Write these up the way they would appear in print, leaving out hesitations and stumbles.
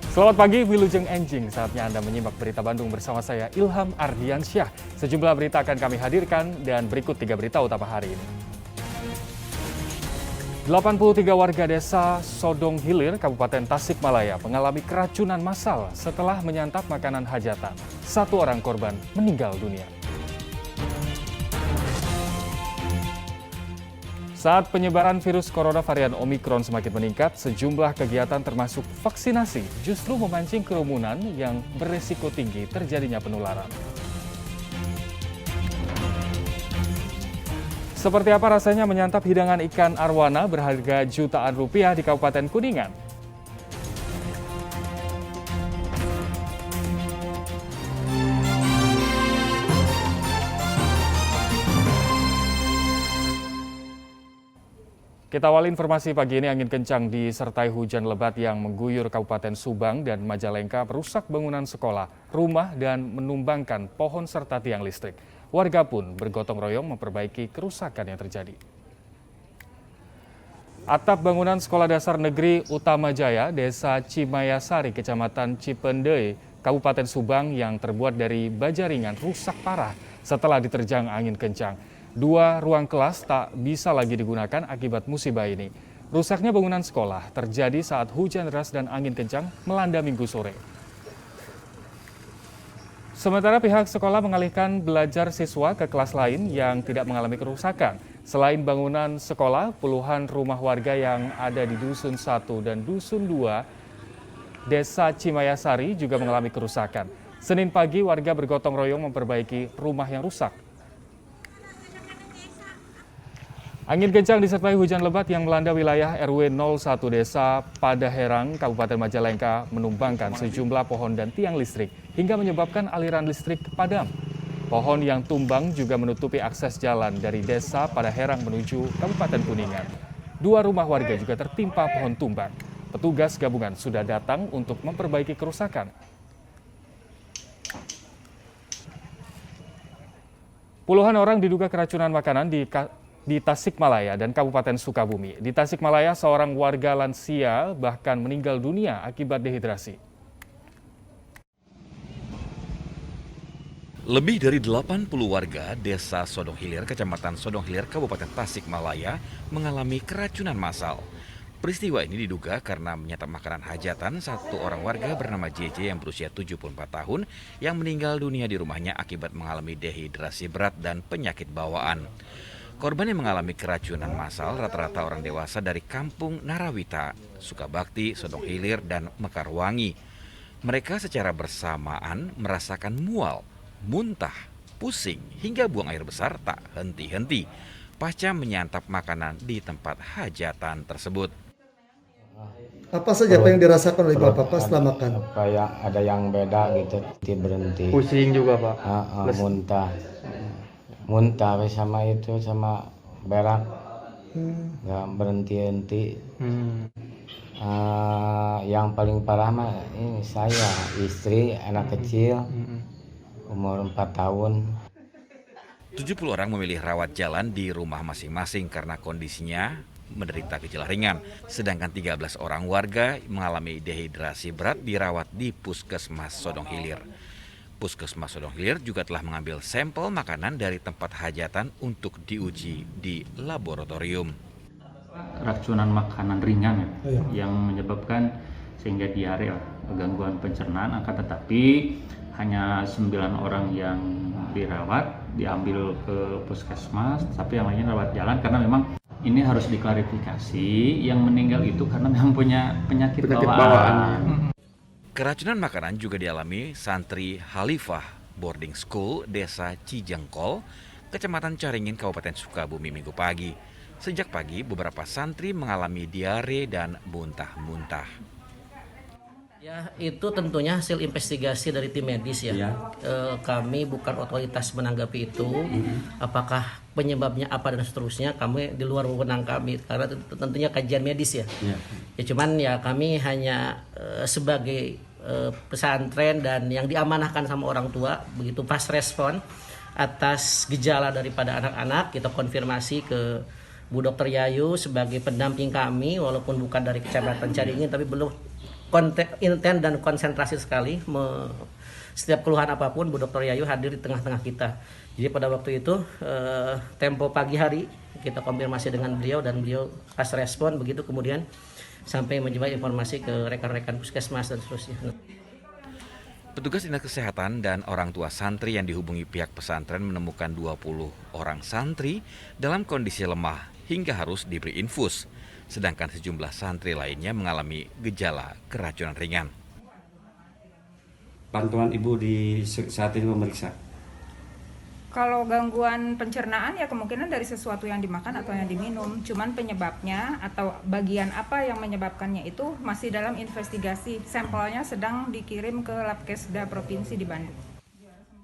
Selamat pagi, Wilujeng Enjing. Saatnya Anda menyimak berita Bandung bersama saya, Ilham Ardiansyah. Sejumlah berita akan kami hadirkan dan berikut 3 berita utama hari ini. 83 warga desa Sodong Hilir, Kabupaten Tasikmalaya mengalami keracunan massal setelah menyantap makanan hajatan. 1 orang korban meninggal dunia. Saat penyebaran virus corona varian Omikron semakin meningkat, sejumlah kegiatan termasuk vaksinasi justru memancing kerumunan yang berisiko tinggi terjadinya penularan. Seperti apa rasanya menyantap hidangan ikan arwana berharga jutaan rupiah di Kabupaten Kuningan? Kita awali informasi pagi ini, angin kencang disertai hujan lebat yang mengguyur Kabupaten Subang dan Majalengka merusak bangunan sekolah, rumah, dan menumbangkan pohon serta tiang listrik. Warga pun bergotong royong memperbaiki kerusakan yang terjadi. Atap bangunan Sekolah Dasar Negeri Utama Jaya, Desa Cimayasari, Kecamatan Cipendei, Kabupaten Subang yang terbuat dari baja ringan rusak parah setelah diterjang angin kencang. 2 ruang kelas tak bisa lagi digunakan akibat musibah ini. Rusaknya bangunan sekolah terjadi saat hujan deras dan angin kencang melanda Minggu sore. Sementara pihak sekolah mengalihkan belajar siswa ke kelas lain yang tidak mengalami kerusakan. Selain bangunan sekolah, puluhan rumah warga yang ada di Dusun 1 dan Dusun 2, Desa Cimayasari juga mengalami kerusakan. Senin pagi, warga bergotong royong memperbaiki rumah yang rusak. Angin kencang disertai hujan lebat yang melanda wilayah RW 01 Desa Padaherang, Kabupaten Majalengka menumbangkan sejumlah pohon dan tiang listrik hingga menyebabkan aliran listrik padam. Pohon yang tumbang juga menutupi akses jalan dari Desa Padaherang menuju Kabupaten Kuningan. 2 rumah warga juga tertimpa pohon tumbang. Petugas gabungan sudah datang untuk memperbaiki kerusakan. Puluhan orang diduga keracunan makanan di Tasikmalaya dan Kabupaten Sukabumi. Di Tasikmalaya, seorang warga lansia bahkan meninggal dunia akibat dehidrasi. Lebih dari 80 warga Desa Sodong Hilir, Kecamatan Sodong Hilir, Kabupaten Tasikmalaya mengalami keracunan massal. Peristiwa ini diduga karena menyantap makanan hajatan 1 orang warga bernama JJ yang berusia 74 tahun yang meninggal dunia di rumahnya akibat mengalami dehidrasi berat dan penyakit bawaan. Korban yang mengalami keracunan massal rata-rata orang dewasa dari kampung Narawita, Sukabakti, Sodong Hilir, dan Mekarwangi. Mereka secara bersamaan merasakan mual, muntah, pusing, hingga buang air besar tak henti-henti pasca menyantap makanan di tempat hajatan tersebut. Apa saja apa yang dirasakan oleh Bapak pas setelah makan? Kayak ada yang beda gitu, berhenti. Pusing juga Pak? Muntah sama itu, sama berak, nggak berhenti-henti. Yang paling parah mah ini saya, istri, anak kecil, umur 4 tahun. 70 orang memilih rawat jalan di rumah masing-masing karena kondisinya menderita gejala ringan, sedangkan 13 orang warga mengalami dehidrasi berat dirawat di Puskesmas Sodong Hilir. Puskesmas Sodong Hilir juga telah mengambil sampel makanan dari tempat hajatan untuk diuji di laboratorium. Keracunan makanan ringan yang menyebabkan sehingga diare, gangguan pencernaan, akan tetapi hanya 9 orang yang dirawat, diambil ke puskesmas, tapi yang lainnya rawat jalan karena memang ini harus diklarifikasi, yang meninggal itu karena memang punya penyakit bawaan. Keracunan makanan juga dialami santri Halifah Boarding School Desa Cijengkol, Kecamatan Caringin, Kabupaten Sukabumi Minggu pagi. Sejak pagi, beberapa santri mengalami diare dan muntah-muntah. Ya, itu tentunya hasil investigasi dari tim medis ya. Kami bukan otoritas menanggapi itu. Apakah penyebabnya apa dan seterusnya, kami di luar wewenang kami karena tentunya kajian medis ya. Ya cuman ya kami hanya sebagai pesantren dan yang diamanahkan sama orang tua, begitu pas respon atas gejala daripada anak-anak, kita konfirmasi ke Bu Dr. Yayu sebagai pendamping kami, walaupun bukan dari Kecamatan Caringin tapi belum intent dan konsentrasi sekali. Setiap keluhan apapun, Bu Dr. Yayu hadir di tengah-tengah kita. Jadi pada waktu itu tempo pagi hari kita konfirmasi dengan beliau dan beliau pas respon begitu, kemudian sampai menjemah informasi ke rekan-rekan puskesmas dan seterusnya. Petugas dinas kesehatan dan orang tua santri yang dihubungi pihak pesantren menemukan 20 orang santri dalam kondisi lemah hingga harus diberi infus. Sedangkan sejumlah santri lainnya mengalami gejala keracunan ringan. Bantuan ibu di saat ini memeriksa. Kalau gangguan pencernaan ya kemungkinan dari sesuatu yang dimakan atau yang diminum. Cuman penyebabnya atau bagian apa yang menyebabkannya itu masih dalam investigasi. Sampelnya sedang dikirim ke Labkesda Provinsi di Bandung.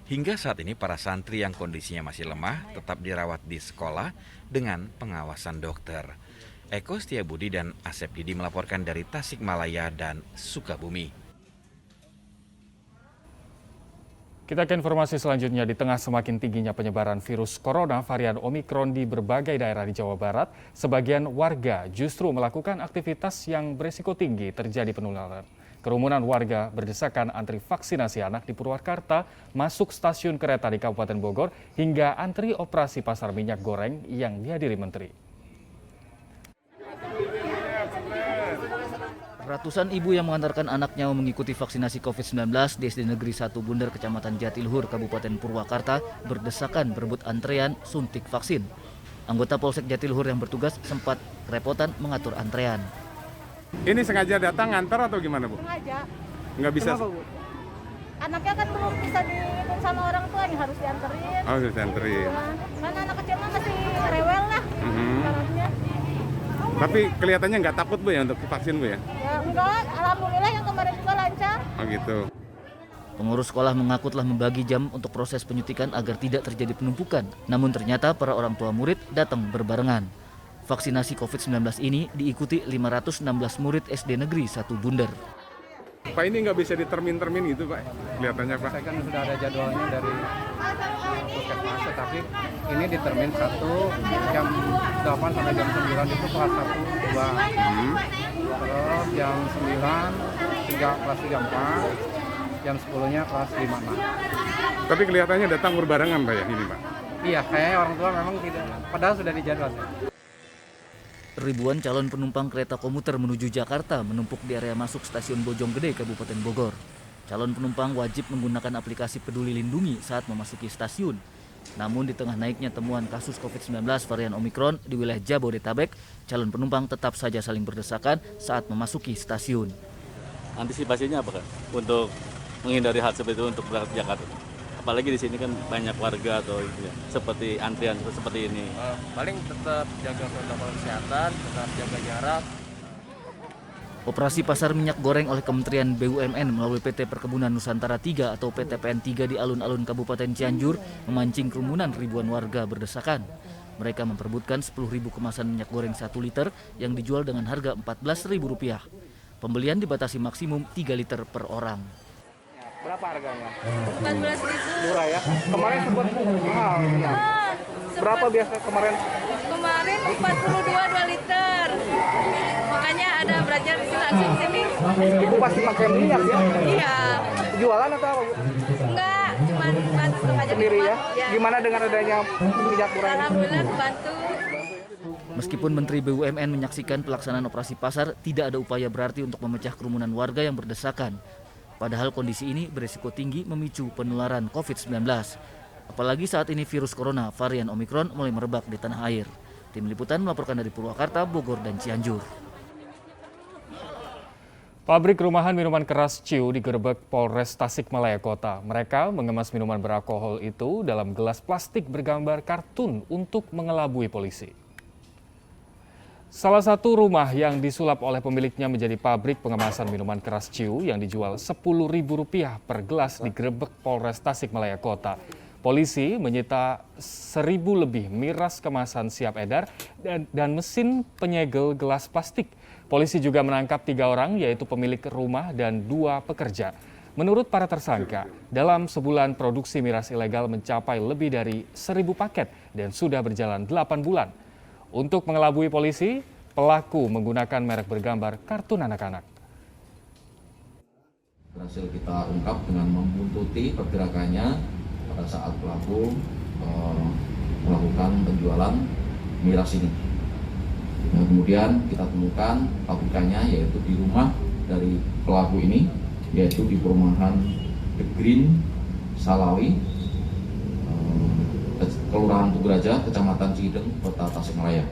Hingga saat ini para santri yang kondisinya masih lemah tetap dirawat di sekolah dengan pengawasan dokter. Eko Setiabudi dan Asep Didi melaporkan dari Tasikmalaya dan Sukabumi. Kita ke informasi selanjutnya. Di tengah semakin tingginya penyebaran virus corona varian Omikron di berbagai daerah di Jawa Barat, sebagian warga justru melakukan aktivitas yang berisiko tinggi terjadi penularan. Kerumunan warga berdesakan antri vaksinasi anak di Purwakarta, masuk stasiun kereta di Kabupaten Bogor, hingga antri operasi pasar minyak goreng yang dihadiri Menteri. Ratusan ibu yang mengantarkan anaknya mengikuti vaksinasi COVID-19 di SD Negeri 1 Bunder, Kecamatan Jatiluhur, Kabupaten Purwakarta berdesakan berebut antrean suntik vaksin. Anggota Polsek Jatiluhur yang bertugas sempat kerepotan mengatur antrean. Ini sengaja datang ngantar atau gimana, Bu? Sengaja. Nggak bisa? Kenapa, Bu? Anaknya kan belum bisa diminum sama orang tua, yang harus dianterin. Oh, harus dianterin. Karena anak kecil mah masih rewel lah. Ibaratnya. Tapi kelihatannya nggak takut, Bu, ya untuk vaksin, Bu, ya? Ya enggak, alhamdulillah yang kemarin juga lancar. Oh gitu. Pengurus sekolah mengaku telah membagi jam untuk proses penyuntikan agar tidak terjadi penumpukan. Namun ternyata para orang tua murid datang berbarengan. Vaksinasi COVID-19 ini diikuti 516 murid SD Negeri 1 Bunder. Pak, ini nggak bisa ditermin-termin gitu, Pak? Kelihatannya, Pak. Saya kan sudah ada jadwalnya dari puskesmas, tapi ini ditermin 1 jam 8 sampai jam 9 itu kelas 1, 2. Terus jam 9 kelas 3, 4. Jam 10-nya kelas 5, 6. Tapi kelihatannya datang berbarengan, Pak, ya, ini, Pak? Iya, kayaknya orang tua memang tidak, padahal sudah dijadwal. Ribuan calon penumpang kereta komuter menuju Jakarta menumpuk di area masuk stasiun Bojonggede, Kabupaten Bogor. Calon penumpang wajib menggunakan aplikasi Peduli Lindungi saat memasuki stasiun. Namun di tengah naiknya temuan kasus COVID-19 varian Omikron di wilayah Jabodetabek, calon penumpang tetap saja saling berdesakan saat memasuki stasiun. Antisipasinya apa kan untuk menghindari hal seperti itu untuk berangkat ke Jakarta? Apalagi di sini kan banyak warga atau ya, seperti antrian seperti ini. Paling tetap jaga protokol kesehatan, tetap jaga jarak. Operasi pasar minyak goreng oleh Kementerian BUMN melalui PT Perkebunan Nusantara 3 atau PTPN 3 di alun-alun Kabupaten Cianjur memancing kerumunan ribuan warga berdesakan. Mereka memperebutkan 10.000 kemasan minyak goreng 1 liter yang dijual dengan harga Rp14.000. Pembelian dibatasi maksimum 3 liter per orang. Berapa harganya? 14.000. Murah ya? Kemarin sempat mahal. Ya. Berapa biasa kemarin? Kemarin 42 2 liter. Makanya ada belajar di sini langsung sini. Ibu pasti pakai minyak ya? Iya. Jualan atau apa, Bu? Enggak, cuma bantu aja sendiri ya? Gimana dengan adanya minyak goreng? Alhamdulillah bantu. Meskipun Menteri BUMN menyaksikan pelaksanaan operasi pasar, tidak ada upaya berarti untuk memecah kerumunan warga yang berdesakan. Padahal kondisi ini berisiko tinggi memicu penularan COVID-19. Apalagi saat ini virus corona varian Omikron mulai merebak di tanah air. Tim Liputan melaporkan dari Purwakarta, Bogor, dan Cianjur. Pabrik rumahan minuman keras Ciu digerebek Polres Tasikmalaya Kota. Mereka mengemas minuman beralkohol itu dalam gelas plastik bergambar kartun untuk mengelabui polisi. Salah satu rumah yang disulap oleh pemiliknya menjadi pabrik pengemasan minuman keras Ciu yang dijual Rp10.000 per gelas digerebek Polres Tasikmalaya Kota. Polisi menyita 1.000 lebih miras kemasan siap edar dan mesin penyegel gelas plastik. Polisi juga menangkap 3 orang, yaitu pemilik rumah dan 2 pekerja. Menurut para tersangka, dalam sebulan produksi miras ilegal mencapai lebih dari 1.000 paket dan sudah berjalan 8 bulan. Untuk mengelabui polisi, pelaku menggunakan merek bergambar kartun anak-anak. Berhasil kita ungkap dengan membuntuti pergerakannya pada saat pelaku melakukan penjualan miras ini. Nah, kemudian kita temukan pabrikannya yaitu di rumah dari pelaku ini, yaitu di perumahan The Green Salawi, Kelurahan Tuguraja, Kecamatan Cideng, Kota Tasikmalaya.